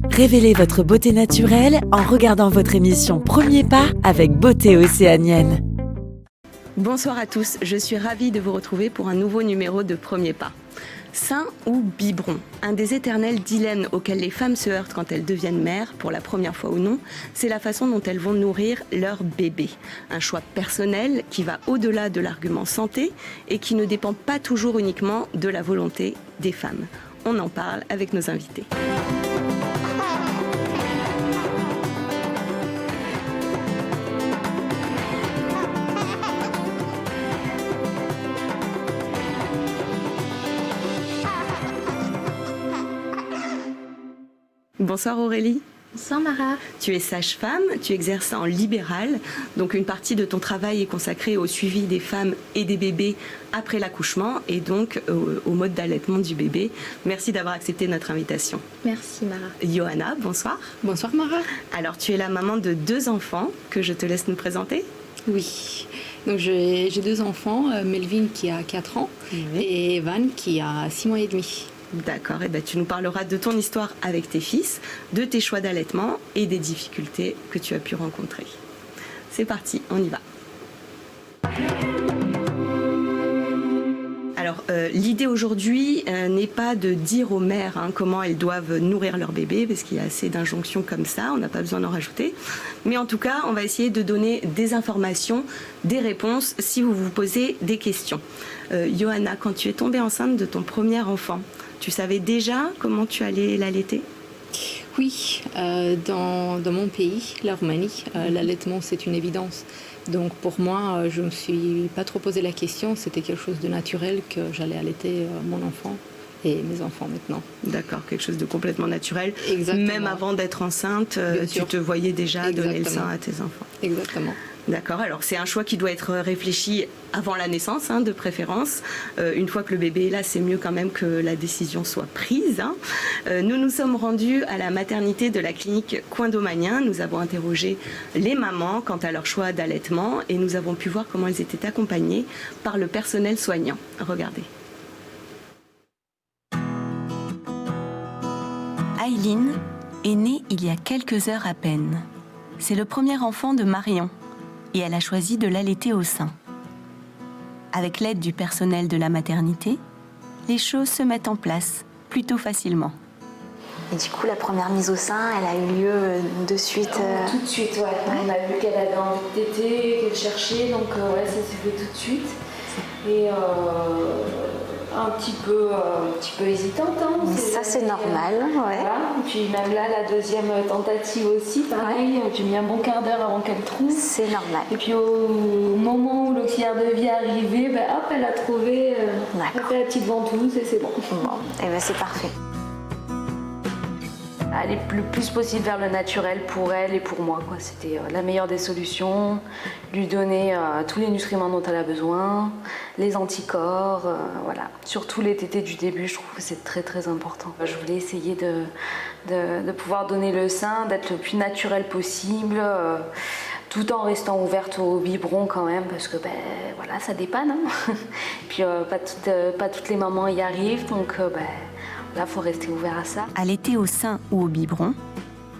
Révélez votre beauté naturelle en regardant votre émission Premier Pas avec Beauté Océanienne. Bonsoir à tous, je suis ravie de vous retrouver pour un nouveau numéro de Premier Pas. Sein ou biberon, un des éternels dilemmes auxquels les femmes se heurtent quand elles deviennent mères, pour la première fois ou non, c'est la façon dont elles vont nourrir leur bébé. Un choix personnel qui va au-delà de l'argument santé et qui ne dépend pas toujours uniquement de la volonté des femmes. On en parle avec nos invités. Bonsoir Aurélie. Bonsoir Mara. Tu es sage-femme, tu exerces en libéral, donc une partie de ton travail est consacrée au suivi des femmes et des bébés après l'accouchement et donc au mode d'allaitement du bébé. Merci d'avoir accepté notre invitation. Merci Mara. Johanna, bonsoir. Bonsoir Mara. Alors tu es la maman de 2 enfants que je te laisse nous présenter. Oui, donc j'ai 2 enfants, Melvin qui a 4 ans et Evan qui a 6 mois et demi. D'accord, et tu nous parleras de ton histoire avec tes fils, de tes choix d'allaitement et des difficultés que tu as pu rencontrer. C'est parti, on y va. Alors, l'idée aujourd'hui n'est pas de dire aux mères comment elles doivent nourrir leur bébé, parce qu'il y a assez d'injonctions comme ça, on n'a pas besoin d'en rajouter. Mais en tout cas, on va essayer de donner des informations, des réponses, si vous vous posez des questions. Johanna, quand tu es tombée enceinte de ton premier enfant, tu savais déjà comment tu allais l'allaiter ? Oui, dans mon pays, la Roumanie, l'allaitement c'est une évidence. Donc pour moi, je ne me suis pas trop posé la question, c'était quelque chose de naturel que j'allais allaiter mon enfant et mes enfants maintenant. D'accord, quelque chose de complètement naturel. Exactement. Même avant d'être enceinte, tu te voyais déjà donner le sein à tes enfants. Exactement. D'accord, alors c'est un choix qui doit être réfléchi avant la naissance, de préférence. Une fois que le bébé est là, c'est mieux quand même que la décision soit prise. Nous nous sommes rendus à la maternité de la clinique Coin d'Aumagnien. Nous avons interrogé les mamans quant à leur choix d'allaitement et nous avons pu voir comment elles étaient accompagnées par le personnel soignant. Regardez. Aileen est née il y a quelques heures à peine. C'est le premier enfant de Marion et elle a choisi de l'allaiter au sein. Avec l'aide du personnel de la maternité, les choses se mettent en place plutôt facilement. Et du coup, la première mise au sein, elle a eu lieu de suite Tout de suite, ouais. On a vu qu'elle avait envie de téter, qu'elle cherchait, donc ouais, ça s'est fait tout de suite. Et un petit peu hésitante. Mais ça, c'est normal, ouais. Voilà. Et puis même là, la deuxième tentative aussi, pareil, j'ai mis un bon quart d'heure avant qu'elle trouve. C'est normal. Et puis au moment où l'auxiliaire de vie est arrivé, hop, elle a trouvé la petite ventouse et c'est bon. Bon, et ben c'est parfait. Aller le plus possible vers le naturel pour elle et pour moi, quoi. C'était la meilleure des solutions, lui donner tous les nutriments dont elle a besoin, les anticorps, voilà. Surtout les tétés du début, je trouve que c'est très très important. Je voulais essayer de pouvoir donner le sein, d'être le plus naturel possible, tout en restant ouverte au biberon quand même, parce que voilà, ça dépanne. Puis pas toutes les mamans y arrivent, donc là, il faut rester ouvert à ça. Allaiter au sein ou au biberon,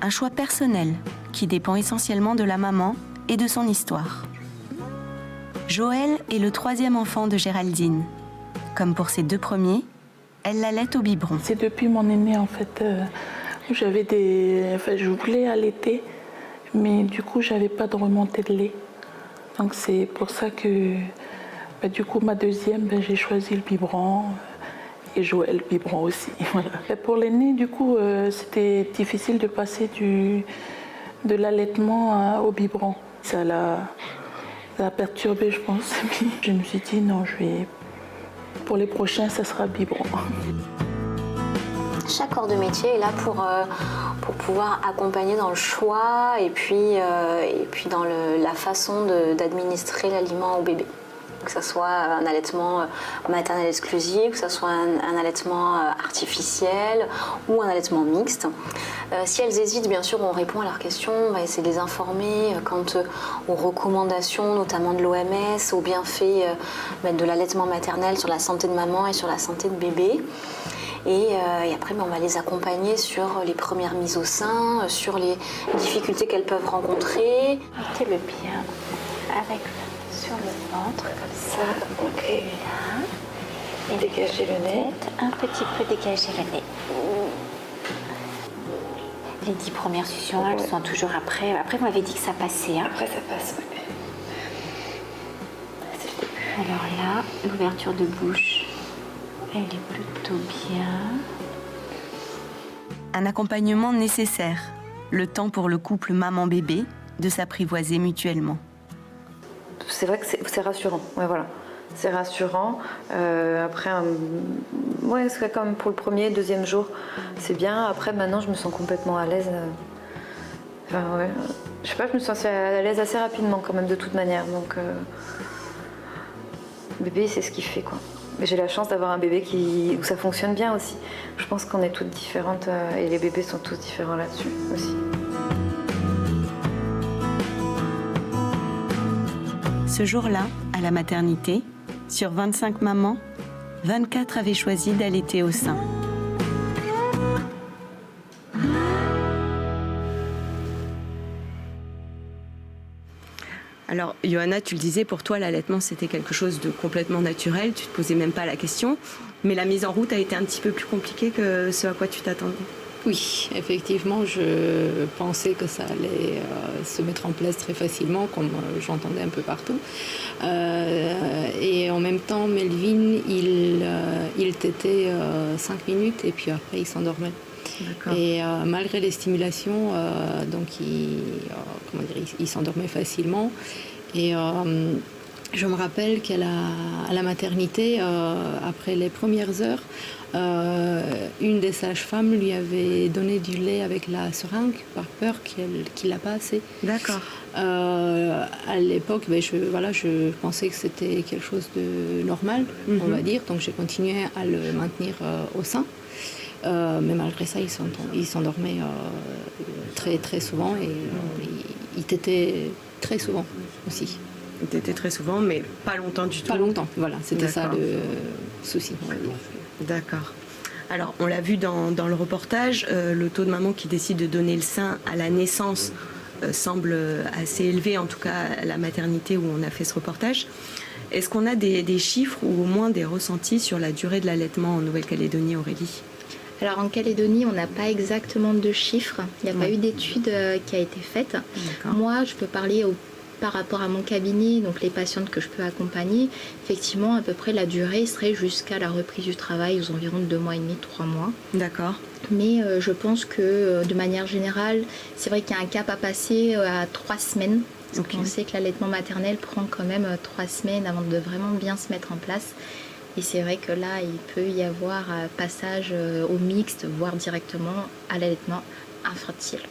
un choix personnel qui dépend essentiellement de la maman et de son histoire. Joël est le 3e enfant de Géraldine. Comme pour ses 2 premiers, elle l'allaite au biberon. C'est depuis mon aîné en fait, je voulais allaiter, mais du coup j'avais pas de remontée de lait. Donc c'est pour ça que du coup ma deuxième, j'ai choisi le biberon. Et Joël biberon aussi. Voilà. Pour l'aîné, du coup, c'était difficile de passer de l'allaitement au biberon. Ça l'a perturbé, je pense. Je me suis dit, non, pour les prochains, ça sera biberon. Chaque corps de métier est là pour pouvoir accompagner dans le choix et puis dans la façon d'administrer l'aliment au bébé. Que ce soit un allaitement maternel exclusif, que ce soit un allaitement artificiel ou un allaitement mixte. Si elles hésitent, bien sûr, on répond à leurs questions, on va essayer de les informer quant aux recommandations, notamment de l'OMS, aux bienfaits de l'allaitement maternel sur la santé de maman et sur la santé de bébé. Et après, on va les accompagner sur les premières mises au sein, sur les difficultés qu'elles peuvent rencontrer. Mettez-le bien avec sur le ventre, comme ça. Ok. Là. Et dégagez le nez. Un petit peu dégager le nez. Les 10 premières suctions, elles sont toujours après. Après, vous m'avez dit que ça passait. Hein. Après, ça passe, oui. Alors là, l'ouverture de bouche, elle est plutôt bien. Un accompagnement nécessaire, le temps pour le couple maman-bébé de s'apprivoiser mutuellement. C'est vrai que c'est rassurant, ouais, voilà. C'est rassurant. Après, ouais, c'est comme pour le premier, deuxième jour, c'est bien. Après, maintenant, je me sens complètement à l'aise. Enfin, ouais. Je sais pas, je me sens à l'aise assez rapidement quand même, de toute manière. Donc, bébé, c'est ce qu'il fait, quoi. Mais j'ai la chance d'avoir un bébé où ça fonctionne bien aussi. Je pense qu'on est toutes différentes et les bébés sont tous différents là-dessus aussi. Ce jour-là, à la maternité, sur 25 mamans, 24 avaient choisi d'allaiter au sein. Alors, Johanna, tu le disais, pour toi, l'allaitement, c'était quelque chose de complètement naturel. Tu ne te posais même pas la question. Mais la mise en route a été un petit peu plus compliquée que ce à quoi tu t'attendais. Oui, effectivement, je pensais que ça allait se mettre en place très facilement, comme j'entendais un peu partout. Et en même temps, Melvin, il tétait 5 minutes et puis après, il s'endormait. D'accord. Et malgré les stimulations, donc il s'endormait facilement. Et je me rappelle qu'à la maternité, après les premières heures, une des sages-femmes lui avait donné du lait avec la seringue par peur qu'il l'a pas assez. D'accord. À l'époque, je pensais que c'était quelque chose de normal, on va dire. Donc j'ai continué à le maintenir au sein. Mais malgré ça, il s'endormait très très souvent et il tétait très souvent aussi. Il t'était très souvent, mais pas longtemps du tout. Pas longtemps, voilà, c'était ça D'accord. le souci, on va dire. D'accord. Alors, on l'a vu dans le reportage, le taux de mamans qui décident de donner le sein à la naissance semble assez élevé, en tout cas à la maternité où on a fait ce reportage. Est-ce qu'on a des chiffres ou au moins des ressentis sur la durée de l'allaitement en Nouvelle-Calédonie, Aurélie ? Alors en Calédonie, on n'a pas exactement de chiffres. Il n'y a pas eu d'étude qui a été faite. D'accord. Moi, je peux parler par rapport à mon cabinet, donc les patientes que je peux accompagner. Effectivement, à peu près la durée serait jusqu'à la reprise du travail aux environs de 2 mois et demi, 3 mois. D'accord. Mais je pense que de manière générale, c'est vrai qu'il y a un cap à passer à 3 semaines. Parce qu'on sait que l'allaitement maternel prend quand même 3 semaines avant de vraiment bien se mettre en place. Et c'est vrai que là, il peut y avoir un passage au mixte, voire directement à l'allaitement infantile.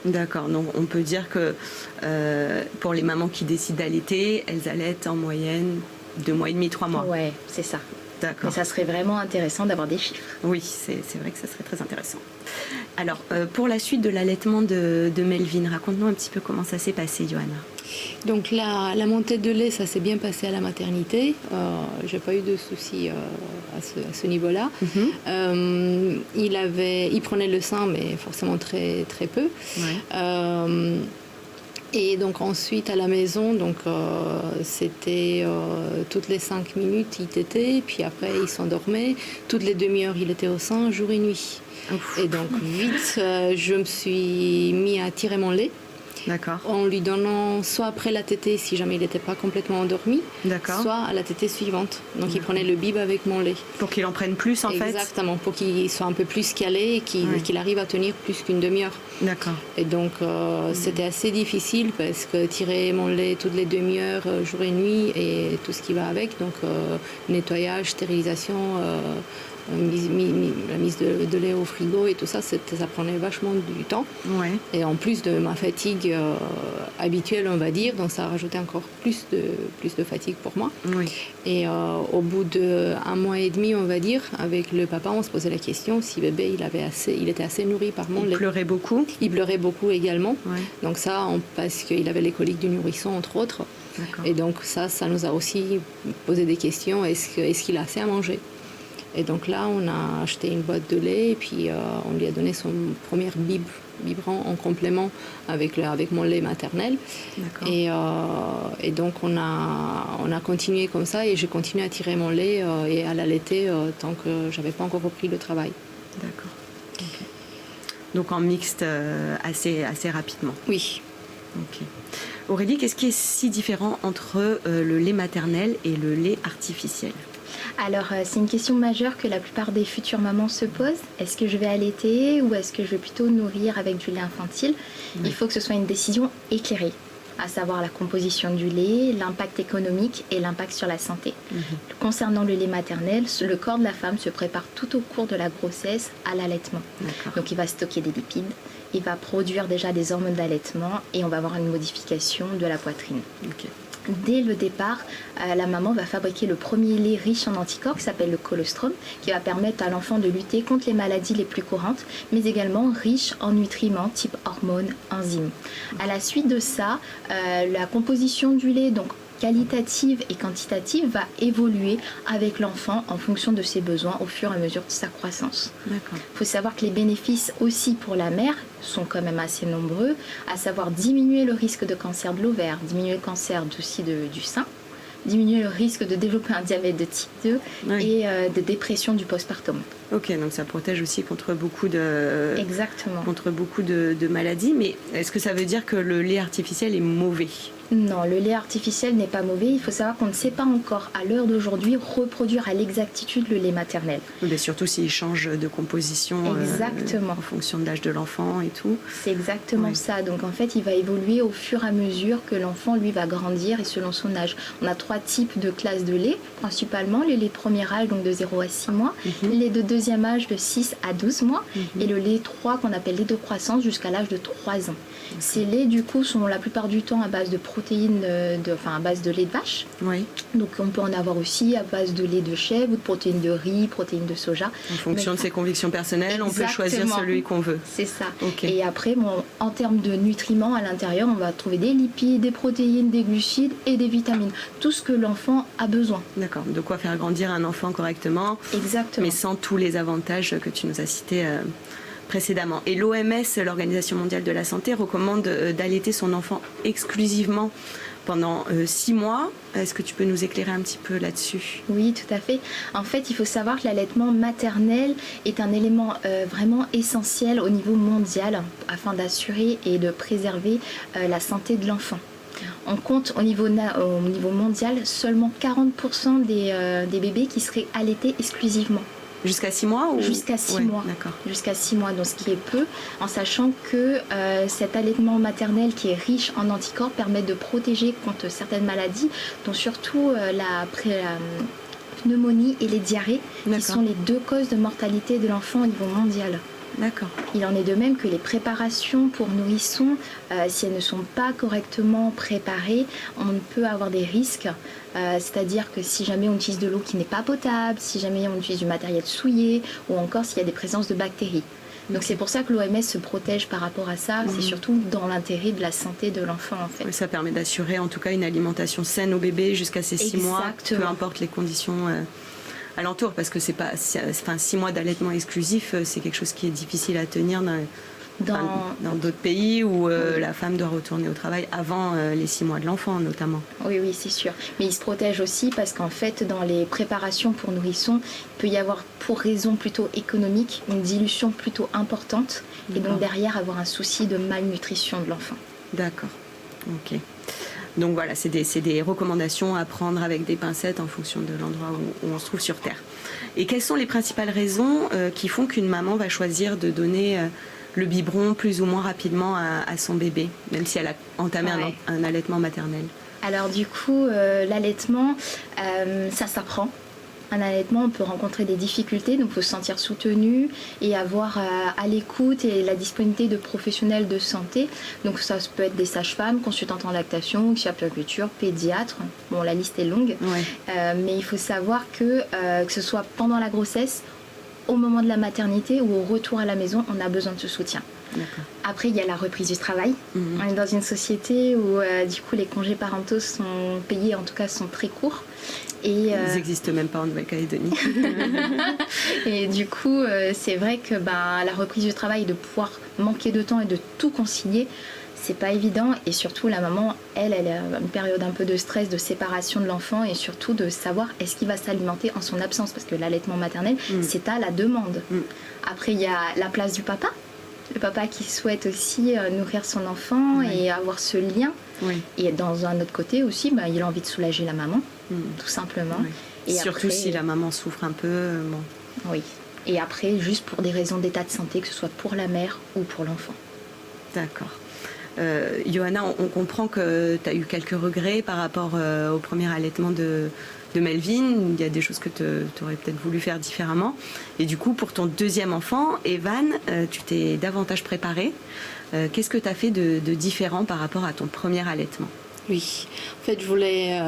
D'accord, donc on peut dire que pour les mamans qui décident d'allaiter, elles allaitent en moyenne 2 mois et demi, 3 mois. Ouais, c'est ça. D'accord. Mais ça serait vraiment intéressant d'avoir des chiffres. Oui, c'est vrai que ça serait très intéressant. Alors, pour la suite de l'allaitement de Melvin, raconte-nous un petit peu comment ça s'est passé, Johanna. Donc la montée de lait, ça s'est bien passé à la maternité. J'ai pas eu de soucis à ce niveau-là. Il prenait le sein, mais forcément très très peu. Ouais. Et donc ensuite à la maison, donc c'était toutes les 5 minutes il tétait, puis après il s'endormait. Toutes les demi-heures il était au sein, jour et nuit. Ouf. Et donc vite, je me suis mis à tirer mon lait. D'accord. En lui donnant soit après la tétée si jamais il n'était pas complètement endormi, soit à la tétée suivante. Donc il prenait le bib avec mon lait. Pour qu'il en prenne plus en fait. Exactement, pour qu'il soit un peu plus calé et qu'il arrive à tenir plus qu'une demi-heure. D'accord. Et donc c'était assez difficile parce que tirer mon lait toutes les demi-heures, jour et nuit et tout ce qui va avec, donc nettoyage, stérilisation, la mise de lait au frigo et tout ça, ça prenait vachement du temps. Ouais. Et en plus de ma fatigue habituelle, on va dire, donc ça a rajouté encore plus de fatigue pour moi. Oui. Et au bout d'1 mois et demi, on va dire, avec le papa, on se posait la question si bébé il était assez nourri par mon lait. Il pleurait beaucoup. Il pleurait beaucoup également. Ouais. Donc ça, parce qu'il avait les coliques du nourrisson, entre autres. D'accord. Et donc ça nous a aussi posé des questions. Est-ce qu'il a assez à manger ? Et donc là, on a acheté une boîte de lait et puis on lui a donné son premier biberon en complément avec mon lait maternel. Et donc on a continué comme ça et j'ai continué à tirer mon lait et à l'allaiter tant que j'avais pas encore repris le travail. D'accord. Okay. Donc en mixte assez rapidement. Oui. Ok. Aurélie, qu'est-ce qui est si différent entre le lait maternel et le lait artificiel ? Alors, c'est une question majeure que la plupart des futures mamans se posent. Est-ce que je vais allaiter ou est-ce que je vais plutôt nourrir avec du lait infantile ? Il faut que ce soit une décision éclairée, à savoir la composition du lait, l'impact économique et l'impact sur la santé. Concernant le lait maternel, le corps de la femme se prépare tout au cours de la grossesse à l'allaitement. Donc il va stocker des lipides, il va produire déjà des hormones d'allaitement et on va avoir une modification de la poitrine. Dès le départ, la maman va fabriquer le premier lait riche en anticorps qui s'appelle le colostrum, qui va permettre à l'enfant de lutter contre les maladies les plus courantes, mais également riche en nutriments type hormones, enzymes. À la suite de ça, la composition du lait, donc qualitative et quantitative, va évoluer avec l'enfant en fonction de ses besoins au fur et à mesure de sa croissance. Il faut savoir que les bénéfices aussi pour la mère sont quand même assez nombreux, à savoir diminuer le risque de cancer de l'ovaire, diminuer le cancer aussi du sein, diminuer le risque de développer un diabète de type 2 et de dépression du postpartum. Ok, donc ça protège aussi contre beaucoup de maladies, mais est-ce que ça veut dire que le lait artificiel est mauvais ? Non, le lait artificiel n'est pas mauvais. Il faut savoir qu'on ne sait pas encore, à l'heure d'aujourd'hui, reproduire à l'exactitude le lait maternel. Mais surtout s'il change de composition en fonction de l'âge de l'enfant et tout. C'est exactement ça. Donc en fait, il va évoluer au fur et à mesure que l'enfant, lui, va grandir et selon son âge. On a 3 types de classes de lait, principalement le lait de premier âge, donc de 0 à 6 mois, le lait de deuxième âge de 6 à 12 mois et le lait 3 qu'on appelle lait de croissance jusqu'à l'âge de 3 ans. Ces laits, du coup, sont la plupart du temps à base de protéines, à base de lait de vache. Donc on peut en avoir aussi à base de lait de chèvre ou de protéines de riz, protéines de soja. En fonction de ses convictions personnelles, on peut choisir celui qu'on veut. C'est ça. Et après, en termes de nutriments, à l'intérieur, on va trouver des lipides, des protéines, des glucides et des vitamines. Tout ce que l'enfant a besoin. D'accord. De quoi faire grandir un enfant correctement. Exactement. Mais sans tous les avantages que tu nous as cités précédemment. Et l'OMS, l'Organisation mondiale de la santé, recommande d'allaiter son enfant exclusivement pendant 6 mois. Est-ce que tu peux nous éclairer un petit peu là-dessus ? Oui, tout à fait. En fait, il faut savoir que l'allaitement maternel est un élément vraiment essentiel au niveau mondial afin d'assurer et de préserver la santé de l'enfant. On compte au niveau mondial seulement 40% des bébés qui seraient allaités exclusivement. Jusqu'à 6 mois ou... Jusqu'à 6 mois. D'accord. Jusqu'à 6 mois, donc ce qui est peu, en sachant que cet allaitement maternel qui est riche en anticorps permet de protéger contre certaines maladies, dont surtout la pneumonie et les diarrhées, qui sont les 2 causes de mortalité de l'enfant au niveau mondial. D'accord. Il en est de même que les préparations pour nourrissons, si elles ne sont pas correctement préparées, on peut avoir des risques. C'est-à-dire que si jamais on utilise de l'eau qui n'est pas potable, si jamais on utilise du matériel souillé, ou encore s'il y a des présences de bactéries. Donc c'est pour ça que l'OMS se protège par rapport à ça. C'est surtout dans l'intérêt de la santé de l'enfant en fait. Oui, ça permet d'assurer en tout cas une alimentation saine au bébé jusqu'à ses 6 mois, peu importe les conditions alentour, parce que 6 mois d'allaitement exclusif, c'est quelque chose qui est difficile à tenir dans d'autres pays où la femme doit retourner au travail avant les 6 mois de l'enfant notamment. Oui, c'est sûr. Mais il se protège aussi parce qu'en fait, dans les préparations pour nourrissons, il peut y avoir, pour raison plutôt économique, une dilution plutôt importante et donc derrière avoir un souci de malnutrition de l'enfant. D'accord, ok. Donc voilà, c'est des recommandations à prendre avec des pincettes en fonction de l'endroit où on se trouve sur Terre. Et quelles sont les principales raisons qui font qu'une maman va choisir de donner le biberon plus ou moins rapidement à son bébé, même si elle a entamé un allaitement maternel ? Alors du coup, l'allaitement, ça s'apprend. Un allaitement, on peut rencontrer des difficultés, donc il faut se sentir soutenu et avoir à l'écoute et la disponibilité de professionnels de santé. Donc ça peut être des sages-femmes, consultantes en lactation, puériculture, pédiatres. Bon, la liste est longue, mais il faut savoir que ce soit pendant la grossesse, au moment de la maternité ou au retour à la maison, on a besoin de ce soutien. Après, il y a la reprise du travail. On est dans une société où du coup les congés parentaux sont payés, en tout cas sont très courts. Et, Ils n'existent même pas en Nouvelle-Calédonie. et du coup, c'est vrai que la reprise du travail, de pouvoir manquer de temps et de tout concilier, c'est pas évident. Et surtout, la maman, elle a une période un peu de stress, de séparation de l'enfant, et surtout de savoir est-ce qu'il va s'alimenter en son absence, parce que l'allaitement maternel, c'est à la demande. Après, il y a la place du papa. Le papa qui souhaite aussi nourrir son enfant et avoir ce lien. Oui. Et dans un autre côté aussi, il a envie de soulager la maman, tout simplement. Oui. Et surtout après, si la maman souffre un peu. Bon. Oui. Et après, juste pour des raisons d'état de santé, que ce soit pour la mère ou pour l'enfant. D'accord. Johanna, on comprend que tu as eu quelques regrets par rapport au premier allaitement de Melvin. Il y a des choses que tu aurais peut-être voulu faire différemment. Et du coup, pour ton deuxième enfant, Evan, tu t'es davantage préparée. Qu'est-ce que tu as fait de différent par rapport à ton premier allaitement ? Oui, en fait, je voulais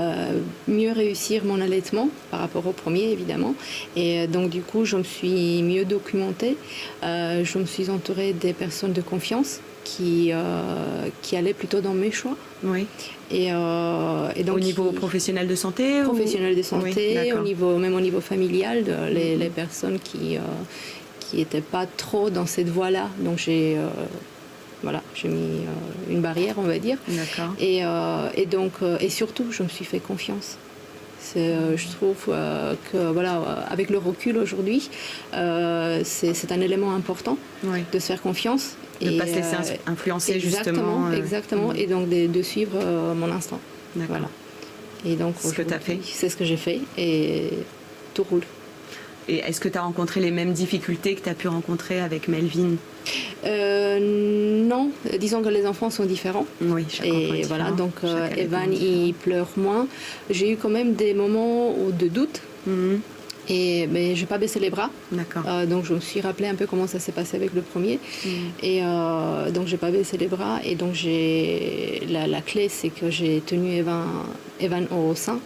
mieux réussir mon allaitement par rapport au premier, évidemment. Et donc, du coup, je me suis mieux documentée. Je me suis entourée des personnes de confiance qui allaient plutôt dans mes choix. Oui. Et donc, au niveau professionnel de santé Professionnel de santé, oui, même au niveau familial, les personnes qui n'étaient pas trop dans cette voie-là. Donc, j'ai mis une barrière, on va dire. D'accord. Et surtout, je me suis fait confiance. Je trouve que avec le recul aujourd'hui, c'est un élément important de se faire confiance. De ne pas se laisser influencer justement. Exactement, et donc de suivre mon instinct. D'accord. Voilà. Et donc, c'est ce que tu as fait. C'est ce que j'ai fait et tout roule. Et est-ce que tu as rencontré les mêmes difficultés que tu as pu rencontrer avec Melvin ? Non, disons que les enfants sont différents. Oui, chaque enfant est différent. Voilà, donc Evan, il pleure moins. J'ai eu quand même des moments de doute. Mais je n'ai pas baissé les bras. D'accord. Donc je me suis rappelé un peu comment ça s'est passé avec le premier. Et donc je n'ai pas baissé les bras. Et donc la clé, c'est que j'ai tenu Evan au sein.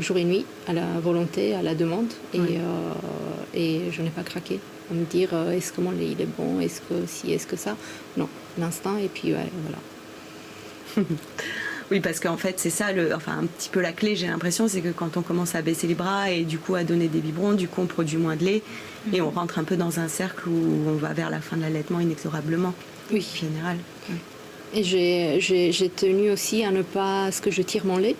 Jour et nuit, à la volonté, à la demande, et je n'ai pas craqué à me dire est-ce que mon lait il est bon, est-ce que si, est-ce que ça, non, l'instinct, et puis voilà. Oui, parce qu'en fait c'est ça, un petit peu la clé, j'ai l'impression, c'est que quand on commence à baisser les bras et du coup à donner des biberons, du coup on produit moins de lait et on rentre un peu dans un cercle où on va vers la fin de l'allaitement inexorablement. Oui, en général. Et j'ai tenu aussi à ne pas que je tire mon lait,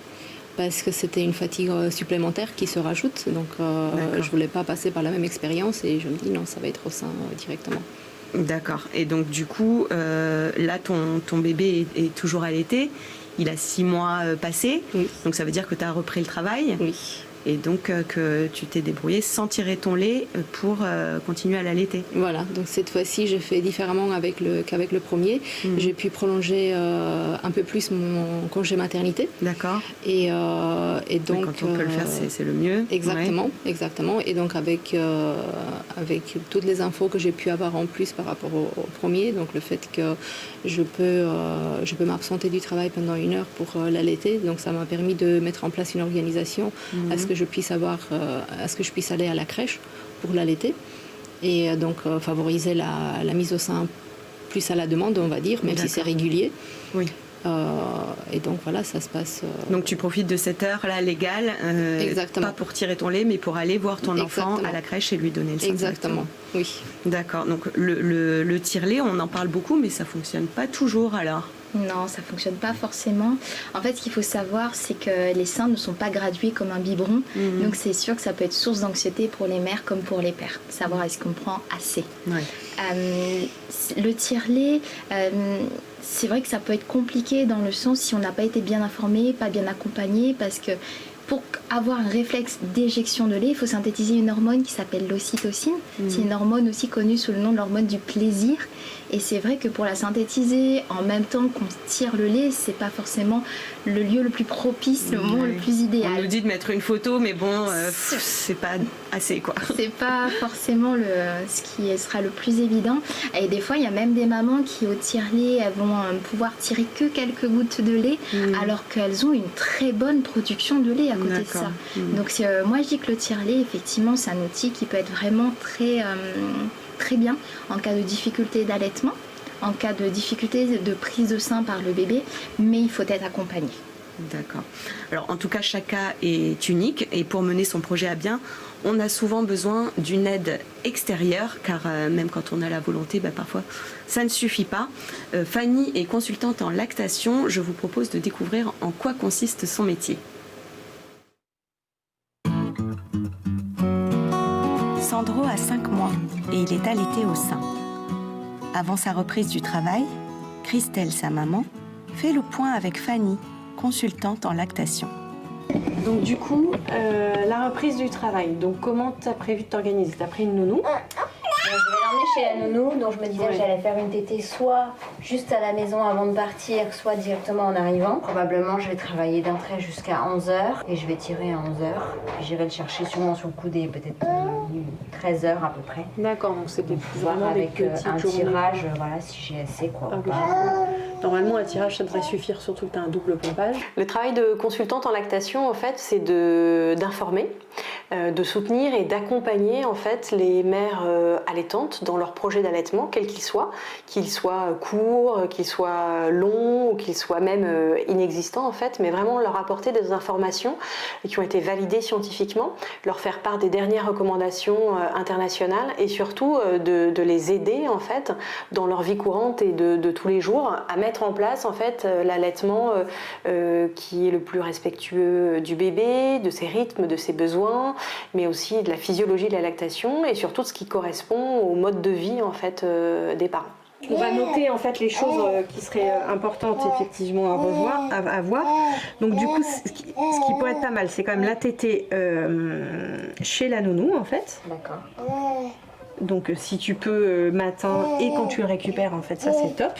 parce que c'était une fatigue supplémentaire qui se rajoute. Donc, je ne voulais pas passer par la même expérience et je me dis non, ça va être au sein directement. D'accord. Et donc, du coup, là, ton bébé est toujours allaité. Il a 6 mois passés. Oui. Donc, ça veut dire que tu as repris le travail. Oui. Et donc que tu t'es débrouillée sans tirer ton lait pour continuer à l'allaiter. Voilà, donc cette fois-ci j'ai fait différemment qu'avec le premier. J'ai pu prolonger un peu plus mon congé maternité. D'accord. Et donc quand on peut le faire, c'est le mieux. Exactement, exactement. Et donc avec toutes les infos que j'ai pu avoir en plus par rapport au premier, donc le fait que je peux m'absenter du travail pendant 1 heure pour l'allaiter, donc ça m'a permis de mettre en place une organisation à ce que je puisse aller à la crèche pour l'allaiter, et donc favoriser la mise au sein plus à la demande, on va dire, même si c'est régulier. Oui. Et donc voilà, ça se passe. Donc tu profites de cette heure-là légale, pas pour tirer ton lait, mais pour aller voir ton enfant à la crèche et lui donner le sein. Exactement, oui. D'accord, donc le tire-lait, on en parle beaucoup, mais ça ne fonctionne pas toujours alors. Non, ça ne fonctionne pas forcément. En fait, ce qu'il faut savoir, c'est que les seins ne sont pas gradués comme un biberon. Donc, c'est sûr que ça peut être source d'anxiété pour les mères comme pour les pères. Savoir est-ce qu'on prend assez. Ouais. Le tire-lait, c'est vrai que ça peut être compliqué dans le sens si on n'a pas été bien informé, pas bien accompagné, parce que pour avoir un réflexe d'éjection de lait, il faut synthétiser une hormone qui s'appelle l'ocytocine. C'est une hormone aussi connue sous le nom de l'hormone du plaisir. Et c'est vrai que pour la synthétiser en même temps qu'on tire le lait, c'est pas forcément le lieu le plus propice, le moment le plus idéal. On nous dit de mettre une photo, mais bon, c'est pas assez, quoi. C'est pas forcément ce qui sera le plus évident. Et des fois, il y a même des mamans qui, au tire-lait, elles vont pouvoir tirer que quelques gouttes de lait, alors qu'elles ont une très bonne production de lait à côté de ça. Donc moi, je dis que le tire-lait, effectivement, c'est un outil qui peut être vraiment très bien en cas de difficulté d'allaitement, en cas de difficulté de prise de sein par le bébé, mais il faut être accompagné. D'accord. Alors en tout cas, chaque cas est unique et pour mener son projet à bien, on a souvent besoin d'une aide extérieure car même quand on a la volonté, parfois ça ne suffit pas. Fanny est consultante en lactation. Je vous propose de découvrir en quoi consiste son métier. Sandro a 5 mois et il est allaité au sein. Avant sa reprise du travail, Christelle, sa maman, fait le point avec Fanny, consultante en lactation. Donc du coup, la reprise du travail, donc comment tu as prévu de t'organiser? Tu as pris une nounou? Je vais l'emmener chez la nounou, donc je me disais que j'allais faire une tétée soit juste à la maison avant de partir, soit directement en arrivant. Probablement, je vais travailler d'un trait jusqu'à 11h et je vais tirer à 11h. Puis j'irai le chercher sûrement sur le coup des peut-être 13h à peu près. D'accord, donc c'était vraiment avec des petites un journées. Tirage, voilà, si j'ai assez quoi. Ah, oui. Normalement, un tirage, ça devrait suffire, surtout que tu as un double pompage. Le travail de consultante en lactation, en fait, c'est d'informer, de soutenir et d'accompagner en fait les mères allaitantes dans leur projet d'allaitement, quel qu'il soit court, qu'il soit long ou qu'il soit même inexistant en fait, mais vraiment leur apporter des informations qui ont été validées scientifiquement, leur faire part des dernières recommandations internationales et surtout de les aider en fait dans leur vie courante et de tous les jours à mettre en place en fait l'allaitement qui est le plus respectueux du bébé, de ses rythmes, de ses besoins, mais aussi de la physiologie de la lactation et surtout de ce qui correspond au mode de vie en fait des parents. On va noter en fait les choses qui seraient importantes effectivement à voir. Donc du coup, ce qui pourrait être pas mal, c'est quand même la tétée chez la nounou en fait. D'accord. Donc si tu peux matin et quand tu le récupères en fait, ça c'est top.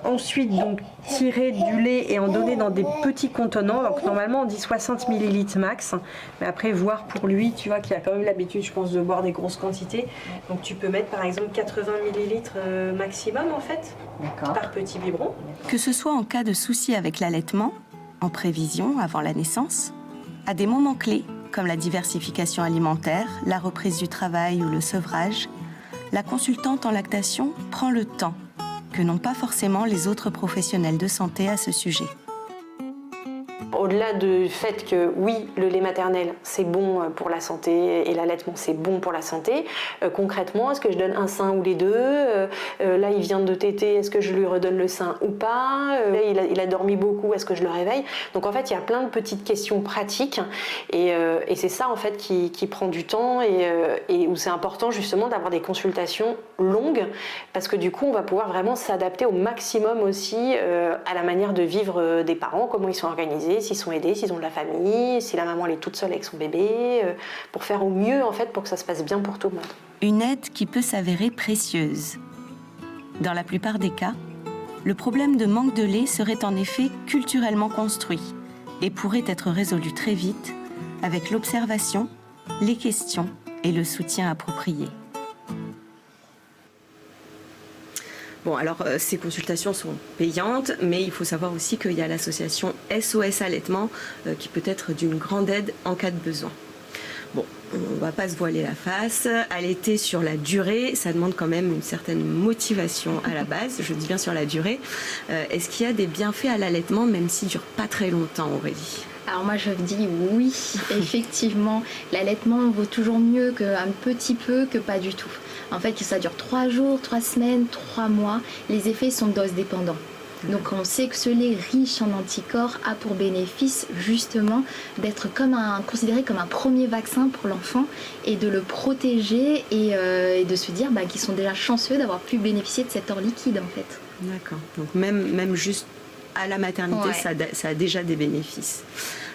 Ensuite donc tirer du lait et en donner dans des petits contenants. Donc normalement on dit 60 ml max, mais après voir pour lui, tu vois qu'il a quand même l'habitude je pense de boire des grosses quantités. Donc tu peux mettre par exemple 80 ml maximum en fait par petit biberon. Que ce soit en cas de souci avec l'allaitement, en prévision avant la naissance, à des moments clés comme la diversification alimentaire, la reprise du travail ou le sevrage, la consultante en lactation prend le temps que n'ont pas forcément les autres professionnels de santé à ce sujet. Au-delà du fait que oui, le lait maternel c'est bon pour la santé et l'allaitement c'est bon pour la santé, concrètement est-ce que je donne un sein ou les deux, là il vient de téter, est-ce que je lui redonne le sein ou pas, il a dormi beaucoup, est-ce que je le réveille? Donc en fait il y a plein de petites questions pratiques et c'est ça en fait qui prend du temps et où c'est important justement d'avoir des consultations longues parce que du coup on va pouvoir vraiment s'adapter au maximum aussi à la manière de vivre des parents, comment ils sont organisés, s'ils sont aidés, s'ils ont de la famille, si la maman elle est toute seule avec son bébé, pour faire au mieux en fait pour que ça se passe bien pour tout le monde. Une aide qui peut s'avérer précieuse. Dans la plupart des cas, le problème de manque de lait serait en effet culturellement construit et pourrait être résolu très vite avec l'observation, les questions et le soutien approprié. Bon, alors ces consultations sont payantes, mais il faut savoir aussi qu'il y a l'association SOS Allaitement qui peut être d'une grande aide en cas de besoin. Bon, on ne va pas se voiler la face. Allaiter sur la durée, ça demande quand même une certaine motivation à la base. Je dis bien sur la durée. Est-ce qu'il y a des bienfaits à l'allaitement, même s'il ne dure pas très longtemps, Aurélie ? Alors moi je dis oui, effectivement, l'allaitement vaut toujours mieux qu'un petit peu que pas du tout. En fait, que ça dure 3 jours, 3 semaines, 3 mois, les effets sont dose dépendants. Donc on sait que ce lait riche en anticorps a pour bénéfice justement d'être considéré comme un premier vaccin pour l'enfant et de le protéger et de se dire qu'ils sont déjà chanceux d'avoir pu bénéficier de cet or liquide en fait. D'accord, donc même juste à la maternité, ouais. ça a déjà des bénéfices.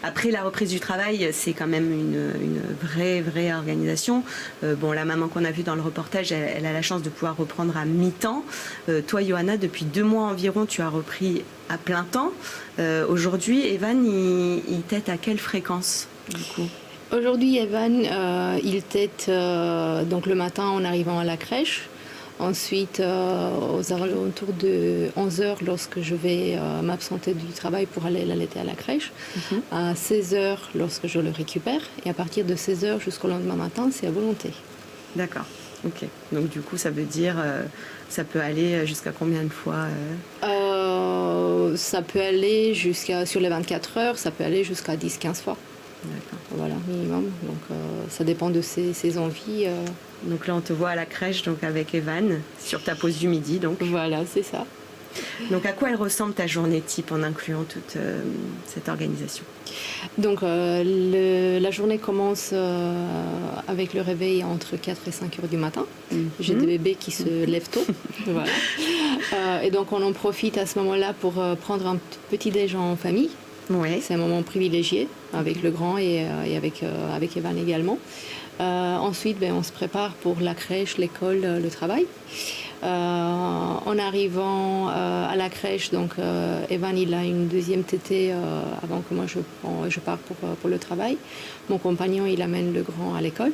Après, la reprise du travail, c'est quand même une vraie organisation. Bon, la maman qu'on a vue dans le reportage, elle a la chance de pouvoir reprendre à mi-temps. Toi, Johanna, depuis 2 mois environ, tu as repris à plein temps. Aujourd'hui, Evan, il tète à quelle fréquence, du coup ? Aujourd'hui, Evan, il tète donc le matin en arrivant à la crèche. Ensuite, aux alentours de 11h, lorsque je vais m'absenter du travail pour aller l'allaiter à la crèche, à 16h, lorsque je le récupère, et à partir de 16h jusqu'au lendemain matin, c'est à volonté. D'accord, ok. Donc du coup, ça veut dire, ça peut aller jusqu'à combien de fois Ça peut aller sur les 24 heures, ça peut aller jusqu'à 10-15 fois. D'accord. Voilà, minimum. Donc ça dépend de ses envies. Donc là, on te voit à la crèche donc avec Evan, sur ta pause du midi. Donc. Voilà, c'est ça. Donc à quoi elle ressemble ta journée type en incluant toute cette organisation? Donc la journée commence avec le réveil entre 4 et 5 heures du matin. J'ai des bébés qui se lèvent tôt. Voilà. Et donc on en profite à ce moment-là pour prendre un petit déj en famille. Ouais. C'est un moment privilégié avec le grand et avec Evan également. Ensuite, on se prépare pour la crèche, l'école, le travail. En arrivant à la crèche, donc Evan il a une deuxième tétée avant que moi je parte pour le travail. Mon compagnon il amène le grand à l'école.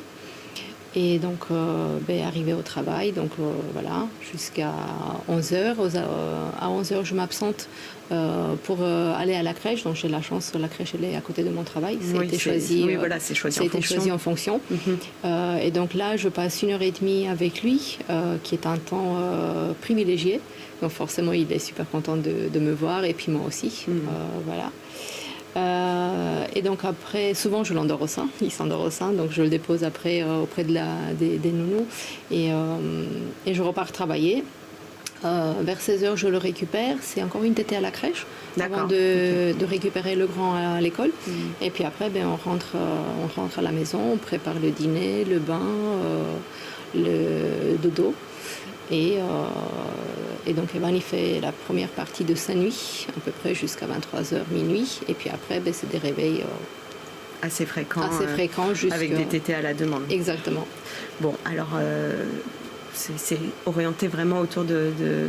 Et donc, arrivé au travail, donc voilà, jusqu'à 11h. À 11h, je m'absente pour aller à la crèche. Donc, j'ai la chance, la crèche, elle est à côté de mon travail. Ça a été choisi, c'est choisi en fonction. Et donc là, je passe 1h30 avec lui, qui est un temps privilégié. Donc, forcément, il est super content de me voir, et puis moi aussi. Voilà. Et donc après, souvent je l'endors au sein, il s'endort au sein, donc je le dépose après auprès des nounous et je repars travailler. Vers 16h, je le récupère, c'est encore une tétée à la crèche avant de récupérer le grand à l'école. Et puis après, on rentre à la maison, on prépare le dîner, le bain, le dodo. Et donc Evan il fait la première partie de sa nuit, à peu près jusqu'à 23h, minuit. Et puis après, c'est des réveils assez fréquents avec des tétés à la demande. Exactement. Bon, alors c'est orienté vraiment autour de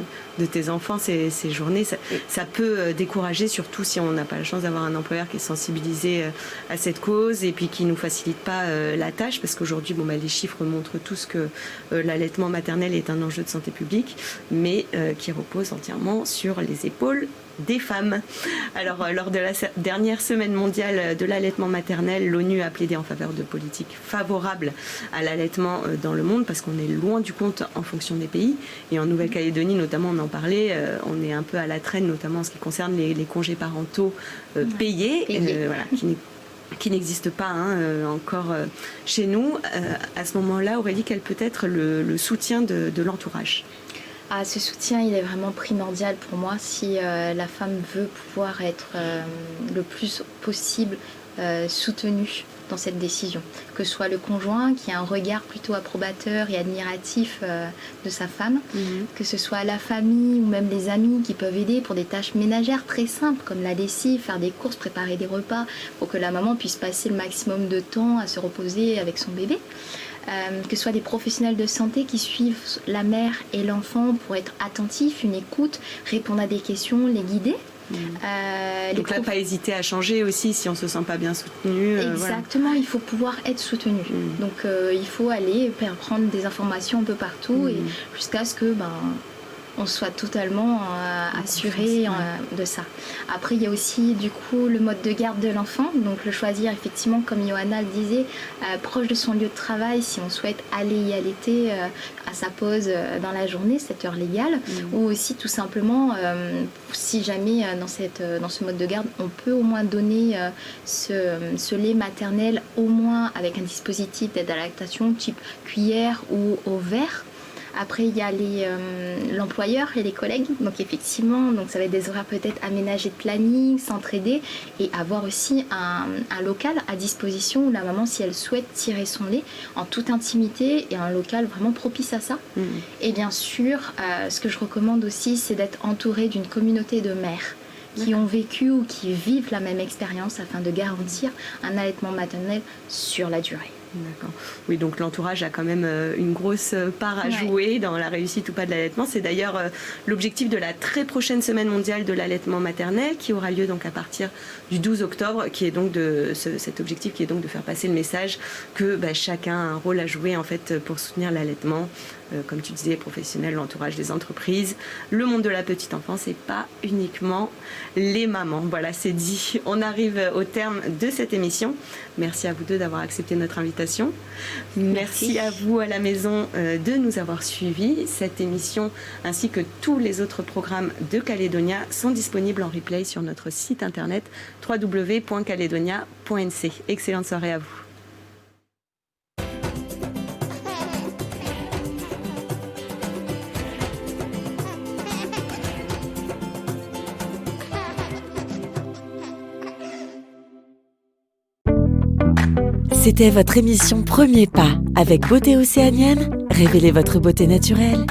tes enfants, ces journées. Ça peut décourager, surtout si on n'a pas la chance d'avoir un employeur qui est sensibilisé à cette cause et puis qui ne nous facilite pas la tâche, parce qu'aujourd'hui, les chiffres montrent tous que l'allaitement maternel est un enjeu de santé publique, mais qui repose entièrement sur les épaules des femmes. Alors, lors de la dernière semaine mondiale de l'allaitement maternel, l'ONU a plaidé en faveur de politiques favorables à l'allaitement dans le monde, parce qu'on est loin du compte en fonction des pays. Et en Nouvelle-Calédonie, notamment, on en parlait, on est un peu à la traîne, notamment en ce qui concerne les congés parentaux payés. Voilà, qui n'existe pas encore chez nous. À ce moment-là, Aurélie, quel peut être le soutien de l'entourage? Ce soutien, il est vraiment primordial pour moi si la femme veut pouvoir être le plus possible soutenue dans cette décision. Que ce soit le conjoint qui a un regard plutôt approbateur et admiratif de sa femme, que ce soit la famille ou même les amis qui peuvent aider pour des tâches ménagères très simples comme la lessive, faire des courses, préparer des repas pour que la maman puisse passer le maximum de temps à se reposer avec son bébé. Que ce soit des professionnels de santé qui suivent la mère et l'enfant pour être attentifs, une écoute, répondre à des questions, les guider. Donc là, pas hésiter à changer aussi si on ne se sent pas bien soutenu. Exactement, il faut pouvoir être soutenu. Donc il faut aller prendre des informations un peu partout et jusqu'à ce que on soit totalement assuré de ça. Après, il y a aussi du coup le mode de garde de l'enfant, donc le choisir effectivement, comme Johanna le disait, proche de son lieu de travail si on souhaite aller y allaiter à sa pause dans la journée, cette heure légale, ou aussi tout simplement, si jamais dans ce mode de garde, on peut au moins donner ce lait maternel au moins avec un dispositif d'aide à la lactation type cuillère ou au verre. Après, il y a l'employeur et les collègues. Donc effectivement, ça va être des horaires peut-être aménagés de planning, s'entraider et avoir aussi un local à disposition où la maman, si elle souhaite tirer son lait en toute intimité, et un local vraiment propice à ça. Et bien sûr, ce que je recommande aussi, c'est d'être entourée d'une communauté de mères qui ont vécu ou qui vivent la même expérience afin de garantir un allaitement maternel sur la durée. D'accord. Oui, donc l'entourage a quand même une grosse part à jouer dans la réussite ou pas de l'allaitement. C'est d'ailleurs l'objectif de la très prochaine semaine mondiale de l'allaitement maternel qui aura lieu donc à partir du 12 octobre, qui est donc cet objectif qui est donc de faire passer le message que chacun a un rôle à jouer en fait pour soutenir l'allaitement comme tu disais, professionnels, l'entourage des entreprises, le monde de la petite enfance et pas uniquement les mamans. Voilà, c'est dit. On arrive au terme de cette émission. Merci à vous deux d'avoir accepté notre invitation. Merci à vous à la maison de nous avoir suivis. Cette émission ainsi que tous les autres programmes de Calédonia sont disponibles en replay sur notre site internet www.caledonia.nc. Excellente soirée à vous. C'était votre émission Premier Pas avec Beauté Océanienne. Révélez votre beauté naturelle.